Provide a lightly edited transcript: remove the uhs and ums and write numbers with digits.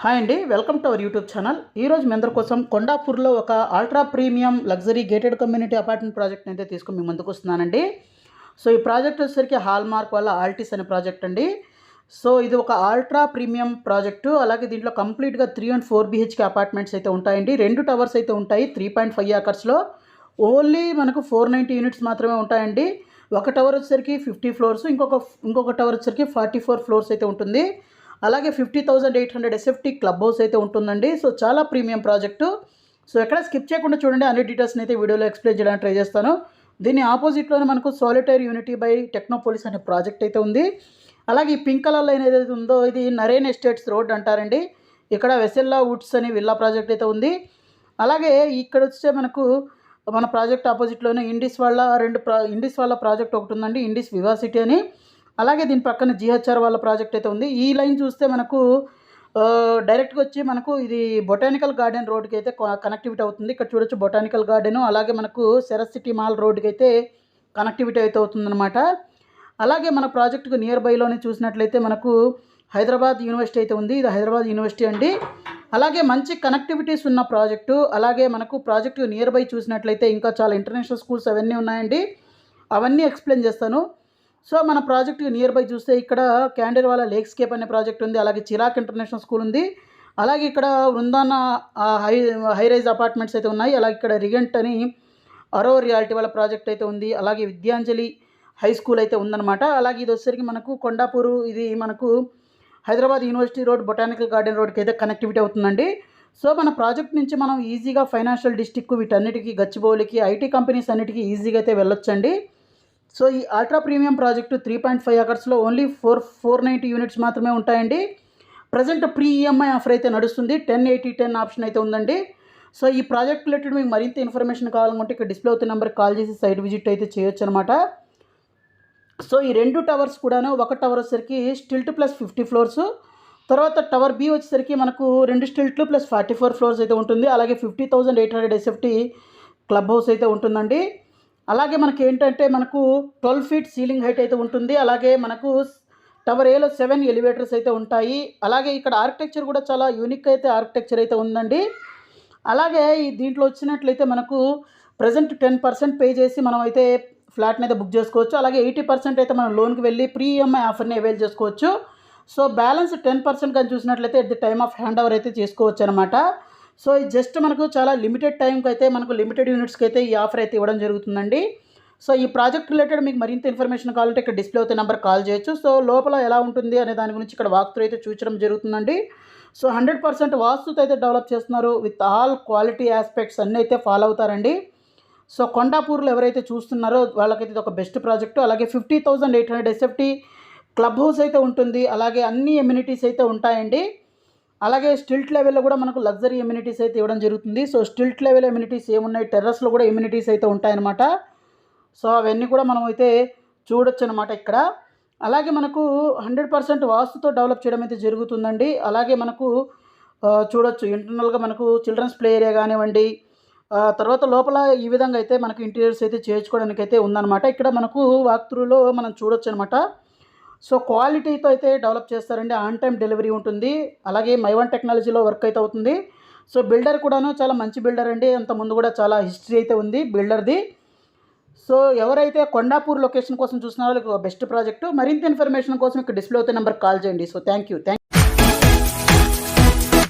Hi అండి, welcome to our YouTube channel. ఈరోజు మీ అందరి కోసం కొండాపూర్లో ఒక ultra premium luxury gated community apartment project అయితే తీసుకొని మీ ముందుకు వస్తున్నానండి. సో ఈ ప్రాజెక్ట్ వచ్చేసరికి హాల్మార్క్ వాళ్ళ ఆల్టిస్ అనే ప్రాజెక్ట్ అండి. సో ఇది ఒక అల్ట్రా ప్రీమియం ప్రాజెక్టు. అలాగే దీంట్లో కంప్లీట్గా 3 and 4 BHK అపార్ట్మెంట్స్ అయితే ఉంటాయండి. 2 టవర్స్ అయితే ఉంటాయి 3.5 acres. ఓన్లీ మనకు 490 యూనిట్స్ మాత్రమే ఉంటాయండి. ఒక టవర్ వచ్చేసరికి 50 floors, ఇంకొక టవర్ వచ్చేసరికి 44 floors అయితే ఉంటుంది. అలాగే 50,800 SFT క్లబ్ హౌస్ అయితే ఉంటుందండి. సో చాలా ప్రీమియం ప్రాజెక్టు. సో ఎక్కడ స్కిప్ చేయకుండా చూడండి, అన్ని డీటెయిల్స్ని అయితే వీడియోలో ఎక్స్ప్లెయిన్ చేయడానికి ట్రై చేస్తాను. దీని ఆపోజిట్లోనే మనకు సాలిటైర్ యూనిటీ బై టెక్నోపోలిస్ అనే ప్రాజెక్ట్ అయితే ఉంది. అలాగే ఈ పింక్ కలర్ లైన్ ఏదైతే ఉందో ఇది నరేన్ ఎస్టేట్స్ రోడ్ అంటారండి. ఇక్కడ వెసెల్లా వుడ్స్ అనే విల్లా ప్రాజెక్ట్ అయితే ఉంది. అలాగే ఇక్కడ వచ్చే మనకు మన ప్రాజెక్ట్ ఆపోజిట్లోనే ఇండిస్ వాళ్ళ ప్రాజెక్ట్ ఒకటి ఉందండి, ఇండిస్ వివాసిటీ అని. అలాగే దీని పక్కన GHR వాళ్ళ ప్రాజెక్ట్ అయితే ఉంది. ఈ లైన్ చూస్తే మనకు డైరెక్ట్గా వచ్చి మనకు ఇది బొటానికల్ గార్డెన్ రోడ్కి అయితే కనెక్టివిటీ అవుతుంది. ఇక్కడ చూడొచ్చు బొటానికల్ గార్డెన్. అలాగే మనకు సెరస్ సిటీ మాల్ రోడ్కి అయితే కనెక్టివిటీ అయితే అవుతుందన్నమాట. అలాగే మన ప్రాజెక్టుకు నియర్ బైలోనే చూసినట్లయితే మనకు హైదరాబాద్ యూనివర్సిటీ అయితే ఉంది. ఇది హైదరాబాద్ యూనివర్సిటీ అండి. అలాగే మంచి కనెక్టివిటీస్ ఉన్న ప్రాజెక్టు. అలాగే మనకు ప్రాజెక్టు నియర్ బై చూసినట్లయితే ఇంకా చాలా ఇంటర్నేషనల్ స్కూల్స్ అవన్నీ ఉన్నాయండి. అవన్నీ ఎక్స్ప్లెయిన్ చేస్తాను. సో మన ప్రాజెక్ట్ నియర్ బై చూస్తే ఇక్కడ క్యాండెర్వాలా లేక్స్కేప్ అనే ప్రాజెక్ట్ ఉంది. అలాగే చిరాక్ ఇంటర్నేషనల్ స్కూల్ ఉంది. అలాగే ఇక్కడ వృందాన హై రైజ్ అపార్ట్మెంట్స్ అయితే ఉన్నాయి. అలాగే ఇక్కడ రిగెంట్ అని అరో రియాలిటీ వాళ్ళ ప్రాజెక్ట్ అయితే ఉంది. అలాగే విద్యాంజలి హై స్కూల్ అయితే ఉందన్నమాట. అలాగే ఇది వచ్చేసరికి మనకు కొండాపూరు, ఇది మనకు Hyderabad university road botanical garden రోడ్కి అయితే కనెక్టివిటీ అవుతుందండి. సో మన ప్రాజెక్ట్ నుంచి మనం ఈజీగా ఫైనాన్షియల్ డిస్ట్రిక్ట్ వీటన్నిటికీ గచ్చిబౌలికి ఐటీ కంపెనీస్ అన్నిటికీ ఈజీగా అయితే వెళ్ళొచ్చండి. సో ఈ ultra premium project 3.5 acres only 490 units మాత్రమే ఉంటాయండి. ప్రజెంట్ ప్రీ EMI ఆఫర్ అయితే నడుస్తుంది. 10-80-10 ఆప్షన్ అయితే ఉందండి. సో ఈ ప్రాజెక్ట్ రిలేటెడ్ మీకు మరింత ఇన్ఫర్మేషన్ కావాలనుకుంటే ఇక్కడ డిస్ప్లే అవుతున్న నెంబర్కి కాల్ చేసి సైట్ విజిట్ అయితే చేయొచ్చు అనమాట. సో ఈ 2 టవర్స్ కూడాను, ఒక టవర్ వచ్చేసరికి స్టిల్ట్ ప్లస్ 50 floors, తర్వాత టవర్ B వచ్చేసరికి మనకు 2 స్టిల్ట్లు ప్లస్ 44 floors అయితే ఉంటుంది. అలాగే 50,800 SFT క్లబ్ హౌస్ అయితే ఉంటుందండి. అలాగే మనకి ఏంటంటే మనకు 12 feet సీలింగ్ హైట్ అయితే ఉంటుంది. అలాగే మనకు టవర్ ఏలో 7 ఎలివేటర్స్ అయితే ఉంటాయి. అలాగే ఇక్కడ ఆర్కిటెక్చర్ కూడా చాలా యూనిక్ అయితే ఆర్కిటెక్చర్ అయితే ఉందండి. అలాగే ఈ దీంట్లో వచ్చినట్లయితే మనకు ప్రజెంట్ 10% పే చేసి మనం అయితే ఫ్లాట్ని అయితే బుక్ చేసుకోవచ్చు. అలాగే 80% అయితే మనం లోన్కి వెళ్ళి ప్రీ EMI ఆఫర్ని అవైల్ చేసుకోవచ్చు. సో బ్యాలెన్స్ 10% కానీ చూసినట్లయితే at the time of hand over అయితే చేసుకోవచ్చు అనమాట. సో ఇది జస్ట్ మనకు చాలా లిమిటెడ్ టైంకి అయితే మనకు లిమిటెడ్ యూనిట్స్కి అయితే ఈ ఆఫర్ అయితే ఇవ్వడం జరుగుతుందండి. సో ఈ ప్రాజెక్ట్ రిలేటెడ్ మీకు మరింత ఇన్ఫర్మేషన్ కావాలంటే ఇక్కడ డిస్ప్లే అవుతే నెంబర్ కాల్ చేయొచ్చు. సో లోపల ఎలా ఉంటుంది అనే దాని గురించి ఇక్కడ వాక్ త్రూ అయితే చూపించడం జరుగుతుందండి. సో 100% వాస్తుతో అయితే డెవలప్ చేస్తున్నారు. విత్ ఆల్ క్వాలిటీ ఆస్పెక్ట్స్ అన్నీ అయితే ఫాలో అవుతారండి. సో కొండాపూర్లో ఎవరైతే చూస్తున్నారో వాళ్ళకైతే ఇది ఒక బెస్ట్ ప్రాజెక్టు. అలాగే 50,800 SFT క్లబ్ హౌస్ అయితే ఉంటుంది. అలాగే అన్ని ఎమ్యూనిటీస్ అయితే ఉంటాయండి. అలాగే స్టిల్ట్ లెవెల్లో కూడా మనకు లగ్జరీ ఎమ్యూనిటీస్ అయితే ఇవ్వడం జరుగుతుంది. సో స్టిల్ట్ లెవెల్ ఎమ్యూనిటీస్ ఏమున్నాయి, టెర్రస్లో కూడా ఎమ్యూనిటీస్ అయితే ఉంటాయన్నమాట. సో అవన్నీ కూడా మనం అయితే చూడొచ్చు అనమాట ఇక్కడ. అలాగే మనకు 100% వాస్తుతో డెవలప్ చేయడం అయితే జరుగుతుందండి. అలాగే మనకు చూడొచ్చు ఇంటర్నల్గా మనకు చిల్డ్రన్స్ ప్లే ఏరియా కానివ్వండి, తర్వాత లోపల ఈ విధంగా అయితే మనకు ఇంటీరియర్స్ అయితే చేర్చుకోవడానికి అయితే ఉందన్నమాట. ఇక్కడ మనకు వాక్ త్రూలో మనం చూడొచ్చు అనమాట. సో క్వాలిటీతో అయితే డెవలప్ చేస్తారండి. ఆన్ టైం డెలివరీ ఉంటుంది. అలాగే మైవన్ టెక్నాలజీలో వర్క్ అయితే అవుతుంది. సో బిల్డర్ కూడాను చాలా మంచి బిల్డర్ అండి. అంత ముందు కూడా చాలా హిస్టరీ అయితే ఉంది బిల్డర్ది. సో ఎవరైతే కొండాపూర్ లొకేషన్ కోసం చూస్తున్నారో బెస్ట్ ప్రాజెక్టు. మరింత ఇన్ఫర్మేషన్ కోసం ఇక్కడ డిస్ప్లే అవుతున్న నెంబర్కి కాల్ చేయండి. So thank you.